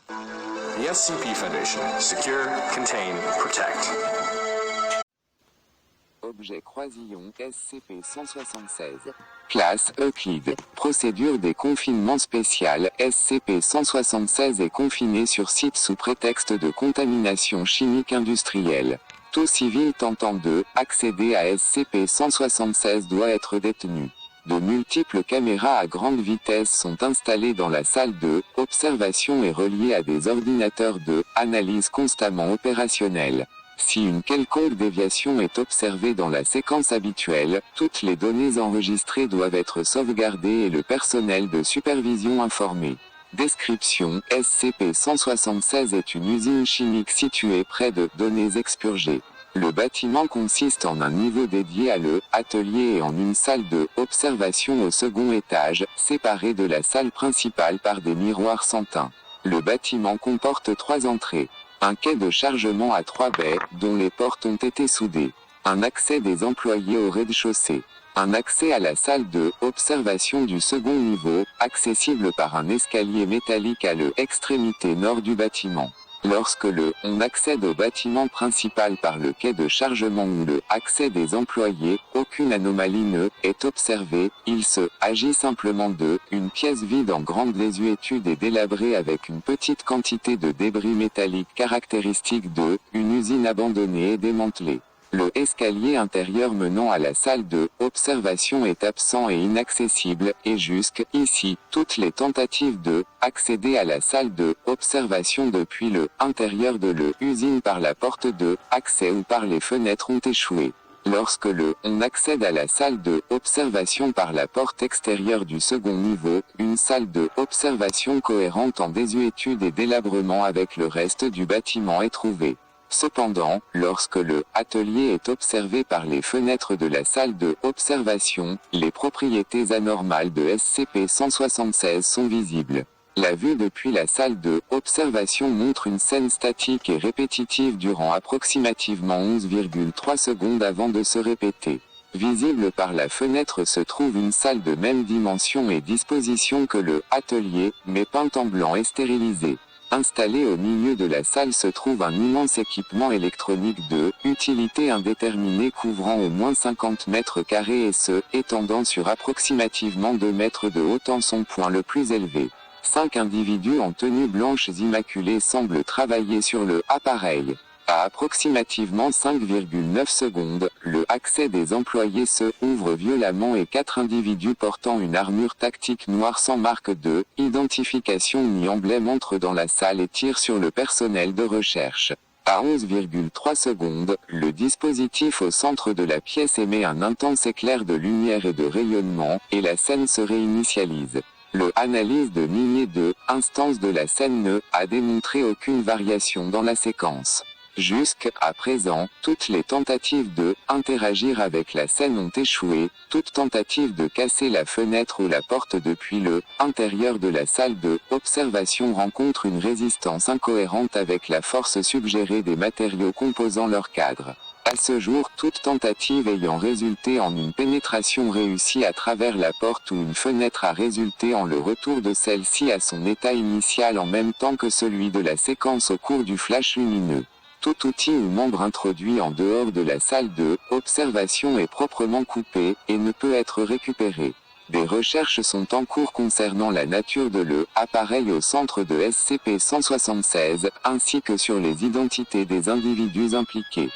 The SCP Foundation. Secure, contain, protect. Objet croisillon SCP-176. Classe Euclide. Procédure des confinements spéciales. SCP-176 est confiné sur site sous prétexte de contamination chimique industrielle. Tout civil tentant de accéder à SCP-176 doit être détenu. De multiples caméras à grande vitesse sont installées dans la salle de observation et reliées à des ordinateurs de analyse constamment opérationnels. Si une quelconque déviation est observée dans la séquence habituelle, toutes les données enregistrées doivent être sauvegardées et le personnel de supervision informé. Description: SCP-176 est une usine chimique située près de données expurgées. Le bâtiment consiste en un niveau dédié à l'atelier et en une salle de observation au second étage, séparée de la salle principale par des miroirs sans teint. Le bâtiment comporte 3 entrées. Un quai de chargement à 3 baies, dont les portes ont été soudées. Un accès des employés au rez-de-chaussée. Un accès à la salle de observation du second niveau, accessible par un escalier métallique à l'extrémité nord du bâtiment. Lorsque on accède au bâtiment principal par le quai de chargement ou le accès des employés, aucune anomalie ne est observée, il se agit simplement de une pièce vide en grande désuétude et délabrée avec une petite quantité de débris métalliques caractéristiques de une usine abandonnée et démantelée. Le escalier intérieur menant à la salle de observation est absent et inaccessible, et jusque ici, toutes les tentatives de accéder à la salle de observation depuis l'intérieur de l'usine par la porte de accès ou par les fenêtres ont échoué. Lorsque on accède à la salle de observation par la porte extérieure du second niveau, une salle de observation cohérente en désuétude et délabrement avec le reste du bâtiment est trouvée. Cependant, lorsque l'atelier est observé par les fenêtres de la salle de observation, les propriétés anormales de SCP-176 sont visibles. La vue depuis la salle de observation montre une scène statique et répétitive durant approximativement 11,3 secondes avant de se répéter. Visible par la fenêtre se trouve une salle de même dimension et disposition que l'atelier, mais peinte en blanc et stérilisée. Installé au milieu de la salle se trouve un immense équipement électronique de utilité indéterminée couvrant au moins 50 mètres carrés et se étendant sur approximativement 2 mètres de haut en son point le plus élevé. 5 individus en tenue blanche immaculée semblent travailler sur l'appareil. À approximativement 5,9 secondes, le accès des employés se ouvre violemment et 4 individus portant une armure tactique noire sans marque de identification ni emblème entrent dans la salle et tirent sur le personnel de recherche. À 11,3 secondes, le dispositif au centre de la pièce émet un intense éclair de lumière et de rayonnement, et la scène se réinitialise. L'analyse de lignée de instance de la scène ne a démontré aucune variation dans la séquence. Jusqu'à présent, toutes les tentatives de interagir avec la scène ont échoué, toute tentative de casser la fenêtre ou la porte depuis l'intérieur de la salle de observation rencontre une résistance incohérente avec la force suggérée des matériaux composant leur cadre. À ce jour, toute tentative ayant résulté en une pénétration réussie à travers la porte ou une fenêtre a résulté en le retour de celle-ci à son état initial en même temps que celui de la séquence au cours du flash lumineux. Tout outil ou membre introduit en dehors de la salle de observation est proprement coupé, et ne peut être récupéré. Des recherches sont en cours concernant la nature de l'appareil au centre de SCP-176, ainsi que sur les identités des individus impliqués.